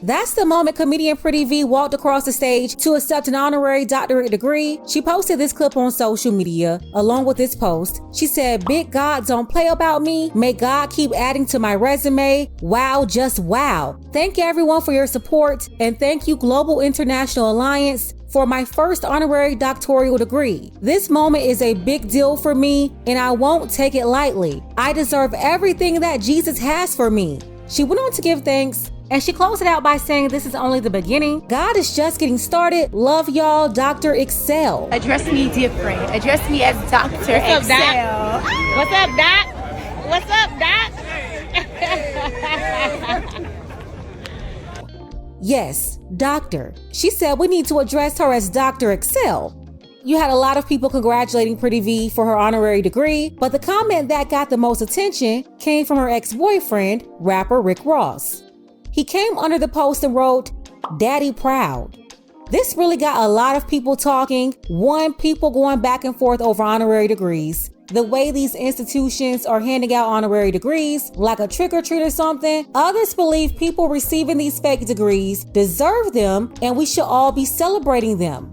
That's the moment comedian Pretty V walked across the stage to accept an honorary doctorate degree. She posted this clip on social media. Along with this post, she said, "Big God, don't play about me. May God keep adding to my resume. Wow, just wow. Thank you everyone for your support, and thank you Global International Alliance for my first honorary doctoral degree. This moment is a big deal for me, and I won't take it lightly. I deserve everything that Jesus has for me." She went on to give thanks, and she closed it out by saying, "This is only the beginning. God is just getting started. Love y'all, Dr. Excel." Address me different. Address me as Dr. What's Excel. Up, Doc? What's up, Doc? What's up, Doc? Yes, doctor. She said we need to address her as Dr. Excel. You had a lot of people congratulating Pretty V for her honorary degree, but the comment that got the most attention came from her ex-boyfriend, rapper Rick Ross. He came under the post and wrote, "Daddy proud." This really got a lot of people talking. One, people going back and forth over honorary degrees. The way these institutions are handing out honorary degrees, like a trick or treat or something. Others believe people receiving these fake degrees deserve them and we should all be celebrating them.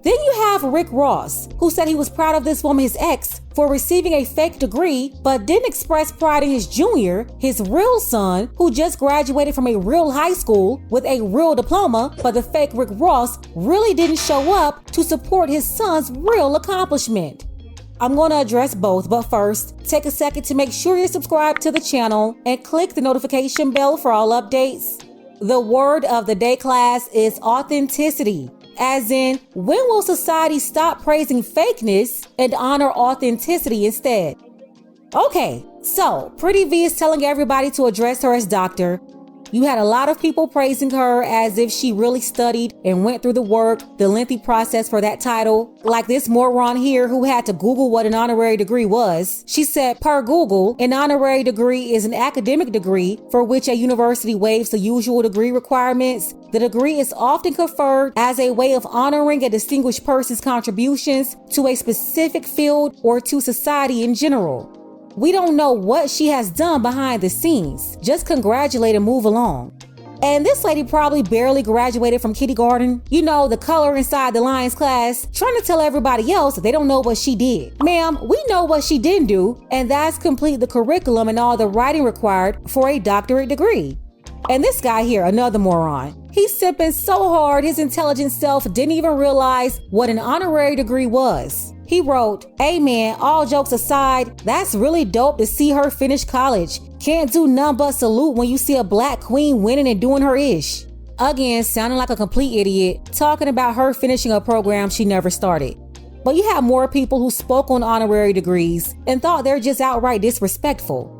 Then you have Rick Ross, who said he was proud of this woman, his ex, for receiving a fake degree, but didn't express pride in his junior, his real son, who just graduated from a real high school with a real diploma, but the fake Rick Ross really didn't show up to support his son's real accomplishment. I'm going to address both, but first, take a second to make sure you're subscribed to the channel and click the notification bell for all updates. The word of the day, class, is authenticity. As in, when will society stop praising fakeness and honor authenticity instead? Okay, so Pretty V is telling everybody to address her as doctor. You had a lot of people praising her as if she really studied and went through the work, the lengthy process for that title. Like this moron here who had to Google what an honorary degree was. She said, per Google, an honorary degree is an academic degree for which a university waives the usual degree requirements. The degree is often conferred as a way of honoring a distinguished person's contributions to a specific field or to society in general. We don't know what she has done behind the scenes. Just congratulate and move along. And this lady probably barely graduated from kindergarten. You know, the color inside the lines class, trying to tell everybody else they don't know what she did. Ma'am, we know what she didn't do, and that's complete the curriculum and all the writing required for a doctorate degree. And this guy here, another moron. He's sipping so hard his intelligent self didn't even realize what an honorary degree was. He wrote, "Hey man, all jokes aside, that's really dope to see her finish college. Can't do none but salute when you see a black queen winning and doing her ish." Again, sounding like a complete idiot, talking about her finishing a program she never started. But you have more people who spoke on honorary degrees and thought they're just outright disrespectful.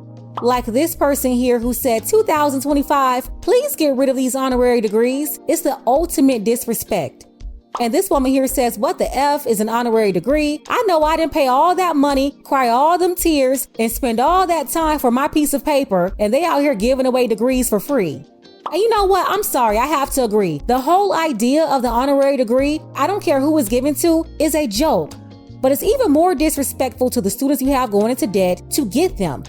Like this person here who said 2025, please get rid of these honorary degrees. It's the ultimate disrespect. And this woman here says, what the F is an honorary degree? I know I didn't pay all that money, cry all them tears, and spend all that time for my piece of paper, and they out here giving away degrees for free. And you know what? I'm sorry, I have to agree. The whole idea of the honorary degree, I don't care who it's given to, is a joke. But it's even more disrespectful to the students you have going into debt to get them.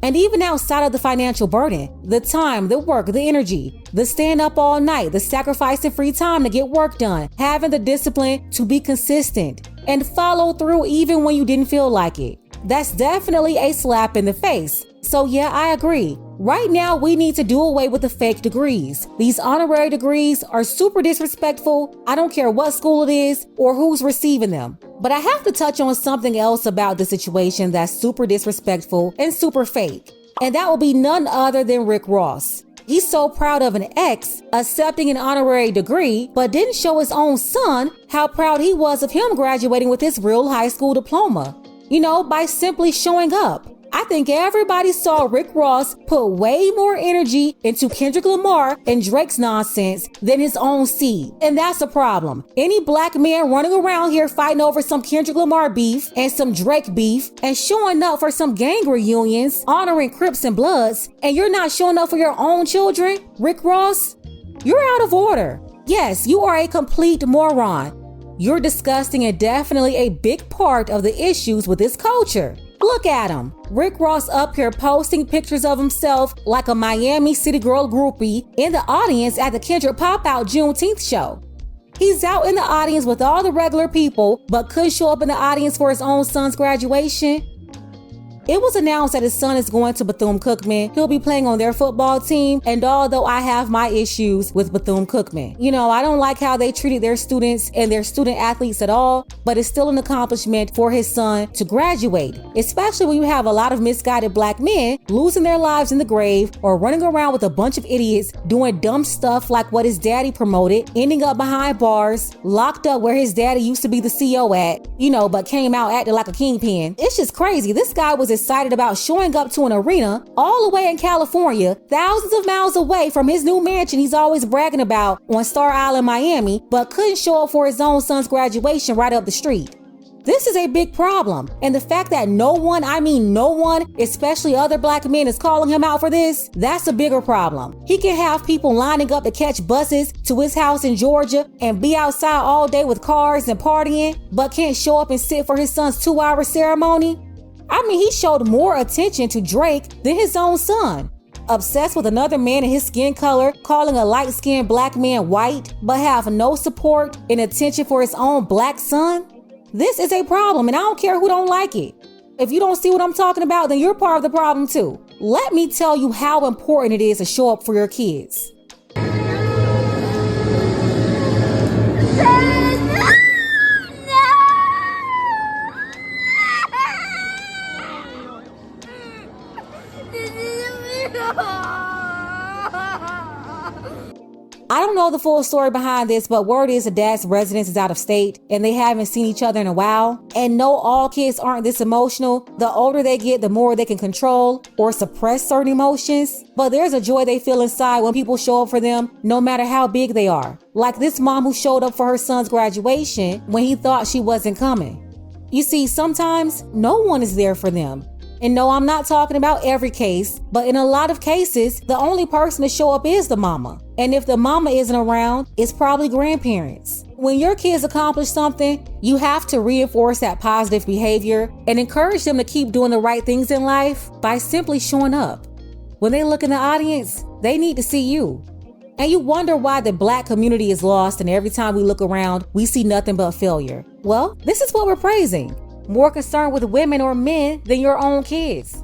And even outside of the financial burden, the time, the work, the energy, the stand up all night, the sacrificing free time to get work done, having the discipline to be consistent and follow through even when you didn't feel like it. That's definitely a slap in the face. So yeah, I agree. Right now, we need to do away with the fake degrees. These honorary degrees are super disrespectful. I don't care what school it is or who's receiving them. But I have to touch on something else about the situation that's super disrespectful and super fake. And that will be none other than Rick Ross. He's so proud of an ex accepting an honorary degree, but didn't show his own son how proud he was of him graduating with his real high school diploma. You know, by simply showing up. I think everybody saw Rick Ross put way more energy into Kendrick Lamar and Drake's nonsense than his own seed. And that's a problem. Any black man running around here fighting over some Kendrick Lamar beef and some Drake beef and showing up for some gang reunions, honoring Crips and Bloods, and you're not showing up for your own children, Rick Ross, you're out of order. Yes, you are a complete moron. You're disgusting and definitely a big part of the issues with this culture. Look at him. Rick Ross up here posting pictures of himself like a Miami City Girl groupie in the audience at the Kendrick Pop-Out Juneteenth show. He's out in the audience with all the regular people, but couldn't show up in the audience for his own son's graduation. It was announced that his son is going to Bethune-Cookman. He'll be playing on their football team, and although I have my issues with Bethune-Cookman, I don't like how they treated their students and their student athletes at all, but it's still an accomplishment for his son to graduate, especially when you have a lot of misguided black men losing their lives in the grave or running around with a bunch of idiots doing dumb stuff like what his daddy promoted, ending up behind bars, locked up where his daddy used to be the CO at, but came out acting like a kingpin. It's just crazy. This guy was excited about showing up to an arena all the way in California, thousands of miles away from his new mansion he's always bragging about on Star Island, Miami, but couldn't show up for his own son's graduation right up the street. This is a big problem, and the fact that no one, especially other black men, is calling him out for this, that's a bigger problem. He can have people lining up to catch buses to his house in Georgia and be outside all day with cars and partying, but can't show up and sit for his son's 2-hour ceremony. He showed more attention to Drake than his own son. Obsessed with another man and his skin color, calling a light-skinned black man white, but have no support and attention for his own black son? This is a problem, and I don't care who don't like it. If you don't see what I'm talking about, then you're part of the problem too. Let me tell you how important it is to show up for your kids. I don't know the full story behind this, but word is the dad's residence is out of state and they haven't seen each other in a while. And no, all kids aren't this emotional. The older they get, the more they can control or suppress certain emotions. But there's a joy they feel inside when people show up for them, no matter how big they are. Like this mom who showed up for her son's graduation when he thought she wasn't coming. You see, sometimes no one is there for them. And no, I'm not talking about every case, but in a lot of cases, the only person to show up is the mama. And if the mama isn't around, it's probably grandparents. When your kids accomplish something, you have to reinforce that positive behavior and encourage them to keep doing the right things in life by simply showing up. When they look in the audience, they need to see you. And you wonder why the black community is lost and every time we look around, we see nothing but failure. Well, this is what we're praising. More concerned with women or men than your own kids.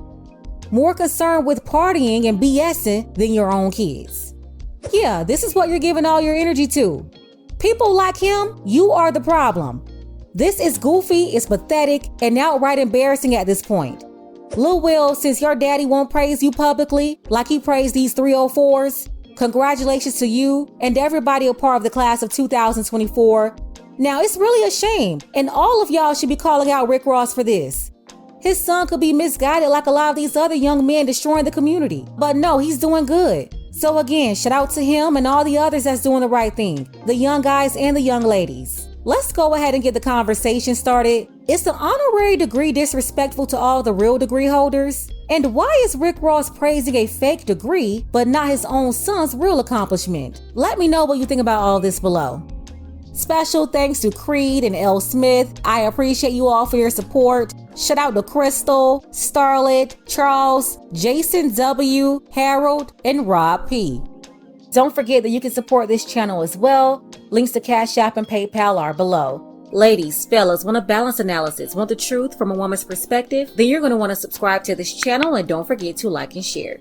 More concerned with partying and BSing than your own kids. Yeah, this is what you're giving all your energy to. People like him, you are the problem. This is goofy, it's pathetic, and outright embarrassing at this point. Lil Will, since your daddy won't praise you publicly like he praised these 304s, congratulations to you and everybody a part of the class of 2024. Now, it's really a shame, and all of y'all should be calling out Rick Ross for this. His son could be misguided like a lot of these other young men destroying the community, but no, he's doing good. So again, shout out to him and all the others that's doing the right thing, the young guys and the young ladies. Let's go ahead and get the conversation started. Is the honorary degree disrespectful to all the real degree holders? And why is Rick Ross praising a fake degree, but not his own son's real accomplishment? Let me know what you think about all this below. Special thanks to Creed and L. Smith. I appreciate you all for your support. Shout out to Crystal, Starlet, Charles, Jason W., Harold, and Rob P. Don't forget that you can support this channel as well. Links to Cash App and PayPal are below. Ladies, fellas, want a balanced analysis, want the truth from a woman's perspective? Then you're going to want to subscribe to this channel and don't forget to like and share.